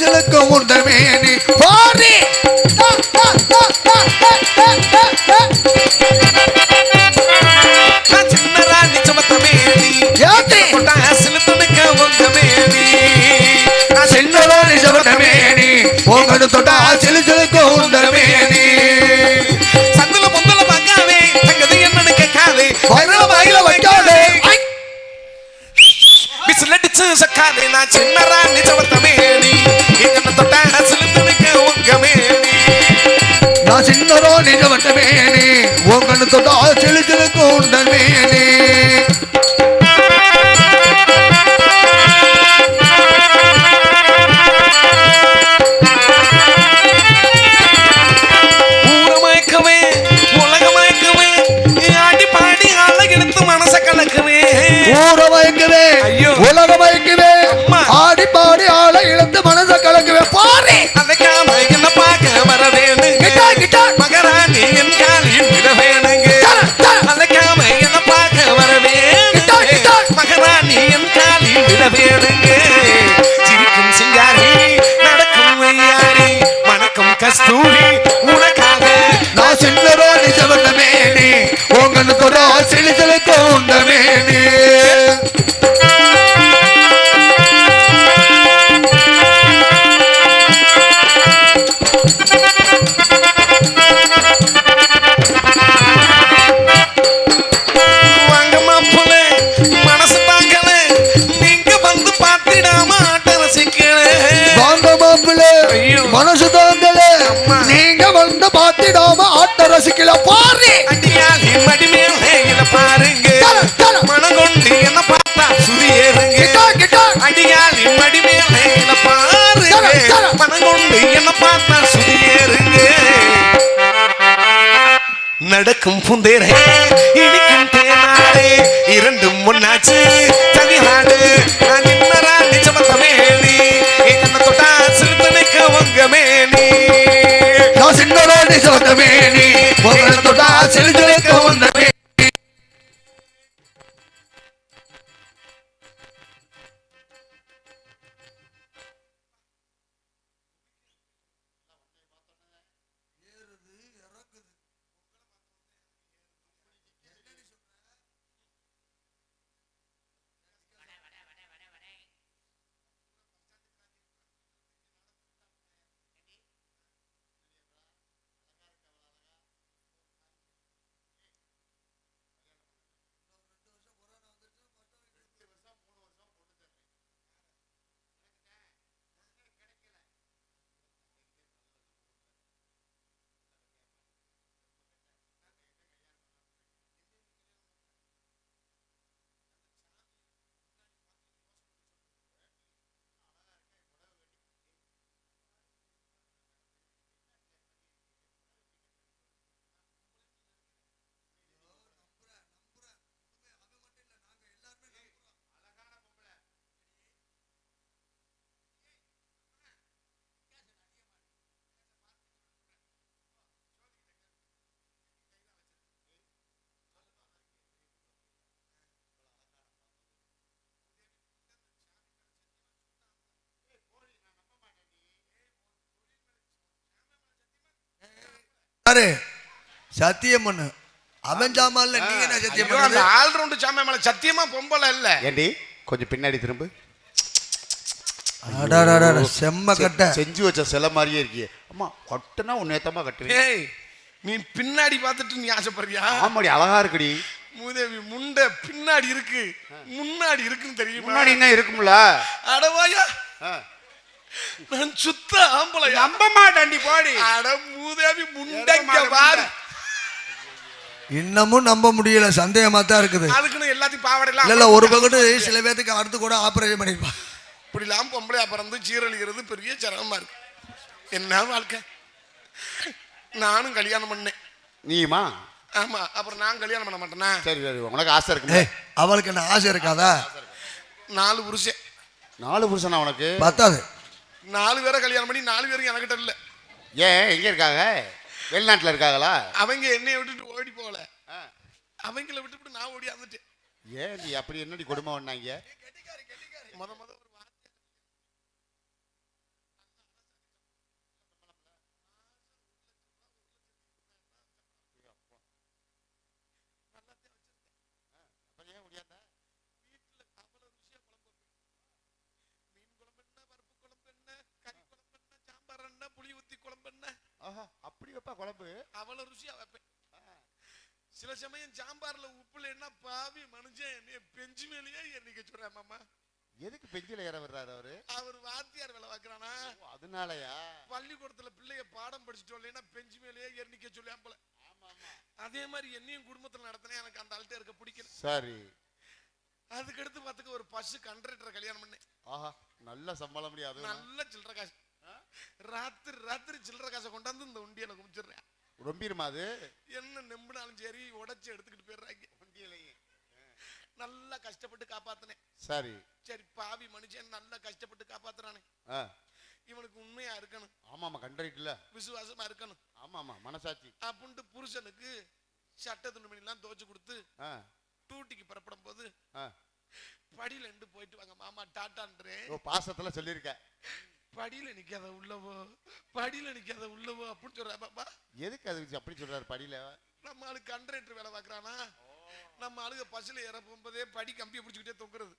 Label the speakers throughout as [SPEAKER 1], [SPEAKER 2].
[SPEAKER 1] சிலுக்கும் உண்டமேனி பாரி
[SPEAKER 2] சின்னராணி சுமத்தமேனி சிலுத்துனுக்க உண்டமேனி
[SPEAKER 1] சின்னராணி சுமத்தமேனி உங்கடு தொட்டா சிலு சிலுக்கும் உண்டமேனி
[SPEAKER 2] சந்துல பொந்துல பங்காவே தங்கது என்னன்னு கேட்காதே
[SPEAKER 1] வாயில வைக்காதே
[SPEAKER 2] பிசிலடிச்சு சக்காதே நான் சின்னராணி சுமத்தமேனி என்ன தொட்டா சிலுத்துனுக்க உங்கமேனி
[SPEAKER 1] நான் சின்னராணி சுமத்தமேனி உங்கடு தொட்டா சிலு சிலுக்கும் உண்டமேனி உலகமயக்குவே ஆடி பாடி ஆளை இழந்து மனச கலக்குவே பாரு
[SPEAKER 2] அதுக்காம என்ன பார்க்க வர வேணுங்க மகராணி என் காலில் விட வேணுங்க அதுக்காம என்ன பார்க்க வர வேணுங்க மகராணி என் காலில் விட வேணுங்க சிரிக்கும் சிங்காரி நடக்கும் வையாரி மணக்கும் கஸ்தூரி உனக்காக
[SPEAKER 1] நான் சின்னராணி சிவந்தமேனி உங்கன்னு தொட சிலு சிலுக்கு உண்டமேனி மனசு தாங்கல நீங்க வந்து பாத்திடாம ஆட்ட ரசிக்கல பாரு
[SPEAKER 2] அடியாளி மடிமேல பாருங்க மனங்கொண்டு என்ன பார்த்தா சுதியேறுங்க அடியாளி மடிமேல பாருங்க மனங்கொண்டு என்ன பார்த்தா சுதியேறுங்க நடக்கும் புந்தேரே இடிக்கும் தேனாரே இரண்டும் முன்னாச்சு தனிநாடு நின்னராணி சுமத்தமேனி என்ன தொட்டா சிறுத்தனைக்க உங்கமேனி
[SPEAKER 1] நான் சின்னராணி சுமத்தமேனி உங்களை தொட்டா சிறுத்தனைக்க உங்கமேனி சத்தியம் பண்ணு அவன் சாமான்ல நீங்க என்ன சத்தியம் பண்ணு
[SPEAKER 2] அந்த ஆல் ரவுண்ட் சாமான் மேல சத்தியமா பொம்பல இல்ல
[SPEAKER 3] ஏண்டி கொஞ்சம் பின்னாடி திரும்பு
[SPEAKER 1] அடடடட செம்ம கட்ட
[SPEAKER 3] செஞ்சு வச்ச சில மாதிரியே இருக்கியே அம்மா கட்டனா உன்னேத்தமா கட்டுறீ
[SPEAKER 2] ஏய் நீ பின்னாடி பார்த்துட்டு நீ ஆசைப்படுறியா
[SPEAKER 3] ஆமாடி அழகா இருக்குடி
[SPEAKER 2] மூதேவி முண்டை பின்னாடி இருக்கு முன்னாடி இருக்குன்னு தெரியுமா
[SPEAKER 3] முன்னாடி என்ன இருக்கும்ல
[SPEAKER 2] அடவாயா நான் சுத்த ஆம்பளை
[SPEAKER 3] நம்ப மாட்டாண்டி போடி
[SPEAKER 2] அட மூதேவி முண்டைங்க பாரு
[SPEAKER 1] இன்னமும் நம்ப முடியல சந்தேகமா தான் இருக்குது
[SPEAKER 2] அதுக்குன்னு எல்லாத்தையும் பாவடைலாம்
[SPEAKER 1] இல்ல ஒரு பக்கத்து சில பேருக்கு அடுத்து கூட ஆபரேஷன் பண்ணிருப்பா
[SPEAKER 2] இப்படிலாம் பொம்பளை அப்புறம் சீரழிகிறது பெரிய சிரமமா இருக்கு என்ன வாழ்க்கை நானும் கல்யாணம் பண்ணேன்
[SPEAKER 3] நீமா
[SPEAKER 2] ஆமா அப்புறம் நான் கல்யாணம் பண்ண மாட்டேனா
[SPEAKER 3] சரி சரி உனக்கு ஆசை இருக்கு
[SPEAKER 1] அவளுக்கு என்ன ஆசை இருக்காதா
[SPEAKER 2] 4 புருஷன்
[SPEAKER 3] 4 புருஷனா உனக்கு
[SPEAKER 1] பத்தாது
[SPEAKER 2] 4 பேரை கல்யாணம் பண்ணி 4 பேரும் என்கிட்ட இல்ல
[SPEAKER 3] ஏன் எங்க இருக்காங்க வெளிநாட்டுல இருக்காங்களா
[SPEAKER 2] அவங்க என்னைய விட்டுட்டு ஓடி போகல அவங்கள விட்டுட்டு நான் ஓடி வந்துட்டேன்
[SPEAKER 3] ஏன் நீ அப்படி என்னடி கொடுமை பண்ணாங்க
[SPEAKER 2] முத முத ஒரு
[SPEAKER 3] வைப்பா குழம்பு?
[SPEAKER 2] அவ்வளவு ருசியா வைப்பேன். சில சமயம் சாம்பார்ல உப்புல என்ன பாவி மனுஷன் என்னைய பெஞ்சு மேலேயே எண்ணிக்க சொல்றேன் மாமா.
[SPEAKER 3] எதுக்கு பெஞ்சில ஏற வர்றாரு அவரு?
[SPEAKER 2] அவர் வாத்தியார் வேலை பார்க்கறானா,
[SPEAKER 3] அதனாலயா?
[SPEAKER 2] பள்ளிக்கூடத்துல பிள்ளைய பாடம் படிச்சுட்டு இல்லைன்னா பெஞ்சு மேலேயே எண்ணிக்க சொல்லுவான் போல. அதே மாதிரி என்னையும் குடும்பத்துல நடத்தினேன். எனக்கு அந்த ஆள்கிட்ட இருக்க பிடிக்கல.
[SPEAKER 3] சரி.
[SPEAKER 2] அதுக்கடுத்து பார்த்துக்க ஒரு பஸ் கண்டக்டரை கல்யாணம் பண்ணேன்.
[SPEAKER 3] ஆஹா, நல்ல சம்பளம் முடியாது.
[SPEAKER 2] நல்ல சில்லற காசு. ராத்திரி சில்லற காசை கொண்டாந்து இந்த உண்டியல குமிச்சிடுறேன்.
[SPEAKER 3] ரொம்பிருமா அது?
[SPEAKER 2] என்ன நம்பினாலும் சரி உடைச்சு எடுத்துக்கிட்டு போயிடுறாங்க உண்டியலையே. நல்லா கஷ்டப்பட்டு காப்பாத்தினேன்.
[SPEAKER 3] சரி
[SPEAKER 2] சரி, பாவி மனுஷன் நல்லா கஷ்டப்பட்டு காப்பாத்துறானே, இவனுக்கு உண்மையா இருக்கணும்.
[SPEAKER 3] ஆமாமா, கண்டறிட்டுல
[SPEAKER 2] விசுவாசமா இருக்கணும்.
[SPEAKER 3] ஆமாமா, மனசாட்சி
[SPEAKER 2] அப்படின்ட்டு புருஷனுக்கு சட்ட துணிமணி எல்லாம் துவச்சு கொடுத்து டூட்டிக்கு புறப்படும் போது படியில இருந்து போயிட்டு வாங்க மாமா டாட்டான்றேன்.
[SPEAKER 3] பாசத்துல சொல்லிருக்க.
[SPEAKER 2] படியில நிக்காத உள்ளவோ, படியில நிக்காத உள்ளவோ அப்படின்னு சொல்ற பாப்பா.
[SPEAKER 3] எதுக்கு அதுக்கு அப்படி சொல்றாரு? படியில
[SPEAKER 2] நம்ம ஆளுக்கு கண்டக்டர் வேலை பார்க்கறானா, நம்ம ஆளுக பஸ்ல ஏற போகும்போதே படி கம்பியை பிடிச்சுக்கிட்டே தொங்குறது.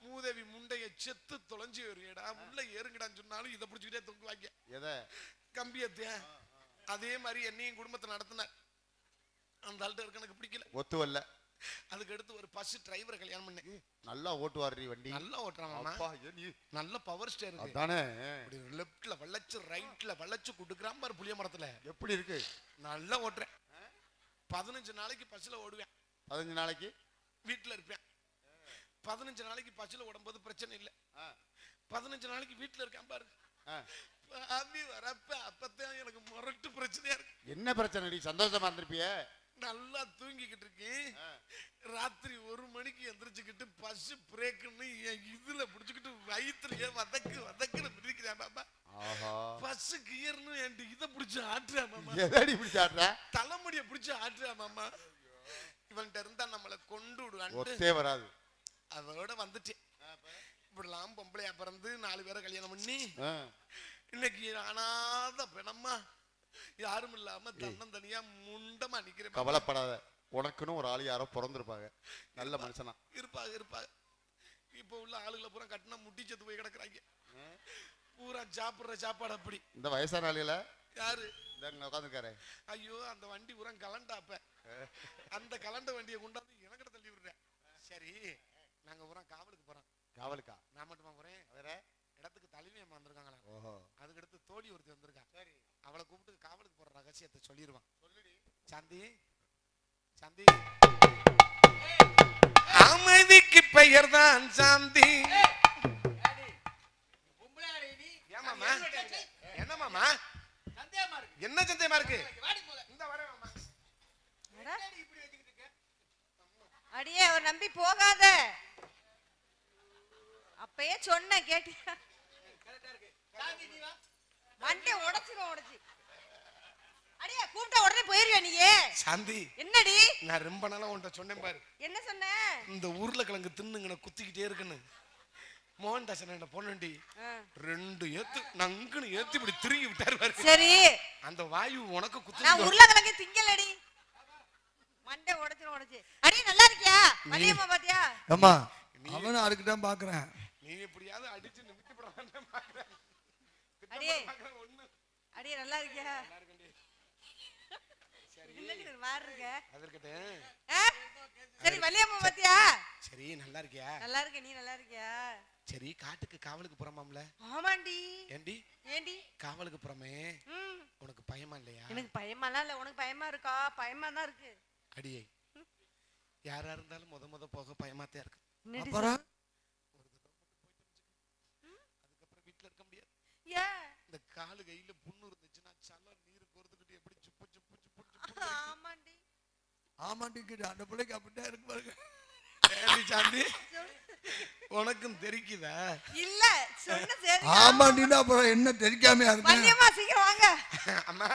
[SPEAKER 2] மூதேவி முண்டைய செத்து தொலைஞ்சி வருடா, உள்ள ஏறுங்கடான்னு சொன்னாலும் இதை பிடிச்சுக்கிட்டே தொங்குவாங்க. எதை? கம்பியத்தை. அதே மாதிரி என்னையும் குடும்பத்தை நடத்தினார். அந்த ஆள்கிட்ட இருக்க எனக்கு பிடிக்கல, ஒத்து வரல. அதுக்கு அடுத்து ஒரு பஸ் டிரைவரை கல்யாணம் பண்ணேன். நல்லா ஓட்டுவாரு வண்டி, நல்லா ஓட்டுறாங்க. நல்ல பவர் ஸ்டேரிங் அதானே. லெஃப்ட்ல வளைச்சு ரைட்ல வளைச்சு குடுக்குறான் பாரு புளிய மரத்துல. எப்படி இருக்கு? நல்லா ஓட்டுறேன். 15 நாளைக்கு பஸ்ல ஓடுவேன். 15 நாளைக்கு வீட்டுல இருப்பேன். 15 நாளைக்கு பஸ்ல ஓடும்போது பிரச்சனை இல்லை. 15 நாளைக்கு வீட்டுல இருக்கேன் பாரு. வரப்ப அப்பதான் எனக்கு முரட்டு பிரச்சனையா இருக்கு. என்ன பிரச்சனை? சந்தோஷமா இருந்திருப்பிய. நல்லா தூங்கிக்கிட்டு இருக்கேன். ராத்திரி 1 மணிக்கு எந்திரிச்சுக்கிட்டு பஸ் பிரேக்குன்னு இதுல புடிச்சுக்கிட்டு வயிற்றுலயே வதக்குன்னு பிடிக்கிறேன் பாப்பா. பஸ் கியர்னு என்கிட்ட இதை பிடிச்சு ஆட்டுறா மாமா. எதாடி பிடிச்சு ஆட்டுற? தலைமுடிய பிடிச்சு ஆட்டுறா மாமா. இவன்கிட்ட இருந்தா நம்மளை கொண்டு விடுவான் வராது. அதோட வந்துட்டேன். இப்படிலாம் பொம்பளையா பிறந்து 4 பேரை கல்யாணம் பண்ணி இன்னைக்கு அனாத பெணம்மா யாரும் இல்லாம தன்னந்தனியா முண்டமா நிக்கிறேன். கவலைப்படாத, உனக்குன்னு ஒரு ஆள் யாரோ பிறந்திருப்பாங்க, நல்ல மனுஷனா இருப்பாங்க. இப்ப உள்ள ஆளுகளை பூரா கட்டினா முட்டி செத்து போய் கிடக்குறாங்க. பூரா சாப்பிடுற சாப்பாடு அப்படி. இந்த வயசான ஆளுல யாரு உட்காந்துருக்காரு? ஐயோ, அந்த வண்டி பூரா கலண்டாப்ப. அந்த கலண்ட வண்டியை கொண்டாந்து எனக்கிட்ட தள்ளி விடுறேன். சரி, நாங்க பூரா காவலுக்கு போறோம். காவலுக்கா? நான் மட்டுமா போறேன்? வேற இடத்துக்கு தலைமையம்மா வந்திருக்காங்களா? அதுக்கு அடுத்து தோழி ஒருத்தி வந்திருக்கா. சரி, அவளை கூப்பிட்டு காவலுக்கு போற ரகசியத்தை சொல்லிடுவான். சொல்லிடி. சாந்தி, சாந்தி, அமைதிக்கு பெயர் தான் சாந்தி. என்ன மாமா? என்ன சந்தேகமா இருக்கு?
[SPEAKER 4] அடியே அவர் நம்பி போகாத. அப்பயே சொன்ன கேட்டியா? மண்டே உடைச்சு அடியே கூப்பிட்டா உடனே போயிருவியா நீயே? சாந்தி, என்னடி? நான் ரொம்ப நாளா உன்கிட்ட சொன்னேன் பாரு. என்ன சொன்ன? இந்த உருளைக்கிழங்கு தின்னுங்கன குத்திக்கிட்டே இருக்குன்னு. மோகன்தாசன் என்ன பொண்ணுண்டி 2 ஏத்து நங்குன்னு ஏத்தி இப்படி திரும்பி விட்டாரு பாரு. சரி, அந்த வாயு உனக்கு குத்து. நான் உருளைக்கிழங்கு திங்கலடி. மண்டே உடைச்சு. அடி நல்லா இருக்கியா? மல்லியம்மா பாத்தியா?
[SPEAKER 1] அம்மா, அவன அதுக்கு தான் பாக்குறேன்.
[SPEAKER 2] நீ எப்படியாவது அடிச்சு நிமித்தி போறானே பாக்குறேன்.
[SPEAKER 4] அடியே அடியே நல்லா இருக்கியா? நல்லா இருக்கேன்டி. சரி, என்னடி ஒரு மாதிரி இருக்க? அது இருக்கட்டே. சரி, மல்லியம்மா பாத்தியா? சரி, நல்லா இருக்கியா? நல்லா இருக்கேன். நீ நல்லா இருக்கியா? சரி, காட்டுக்கு காவலுக்கு போறமாம்ல? ஆமாண்டி. ஏண்டி காவலுக்கு போறமே, உனக்கு பயமா இல்லையா? எனக்கு பயமாலாம் இல்ல. உனக்கு பயமா இருக்கா? பயமா தான் இருக்கு. அடியே, யாரா இருந்தாலும் முத போக பயமாத்தான் இருக்கு. அப்புறம் அதுக்கப்புறம் வீட்டுல இருக்க முடியாது. இந்த காலு கையில புண்ணு இருந்துச்சுன்னா சல நீர் கோர்த்துக்கிட்டு எப்படி சுப்பு சுப்பு சுப்பு சுப்பு. ஆமாண்டி ஆமாண்டிக்கிட்டு அந்த பிள்ளைக்கு அப்படிதான் இருக்கு பாருங்க. சாந்தி, உனக்கும் தெரிக்குதா? இல்ல சொன்ன சரி.
[SPEAKER 1] ஆமாண்டினா அப்புறம் என்ன தெரிக்காமையா இருக்கு?
[SPEAKER 4] மல்லியம்மா சீக்கிரம் வாங்க.
[SPEAKER 2] அம்மா,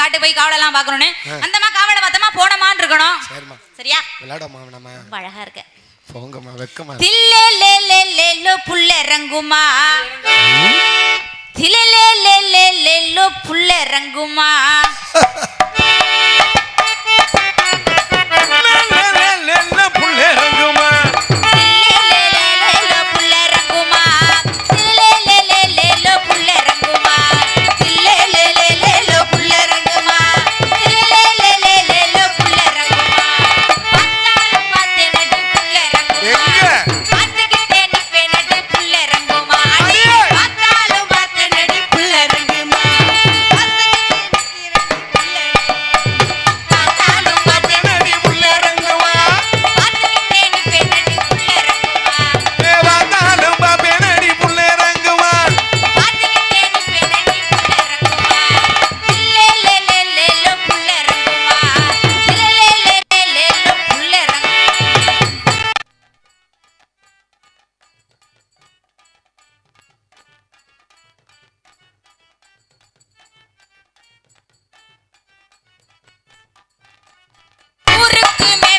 [SPEAKER 5] காட்டு போய் காவலெல்லாம் பார்க்கணும்னு அந்தம்மா காவலை பார்த்தமா போனமான்னு இருக்கணும்.
[SPEAKER 2] சரிம்மா
[SPEAKER 5] சரியா?
[SPEAKER 2] விளையாடமா நம்ம
[SPEAKER 5] ரொம்ப அழகா இருக்க.
[SPEAKER 2] போங்கம்மா வெக்கமா.
[SPEAKER 5] தில்லே லே லே லே லோ புள்ள ரங்குமா. தில்லே லே லே லே லே லோ புள்ள ரங்குமா. ஊருக்குமே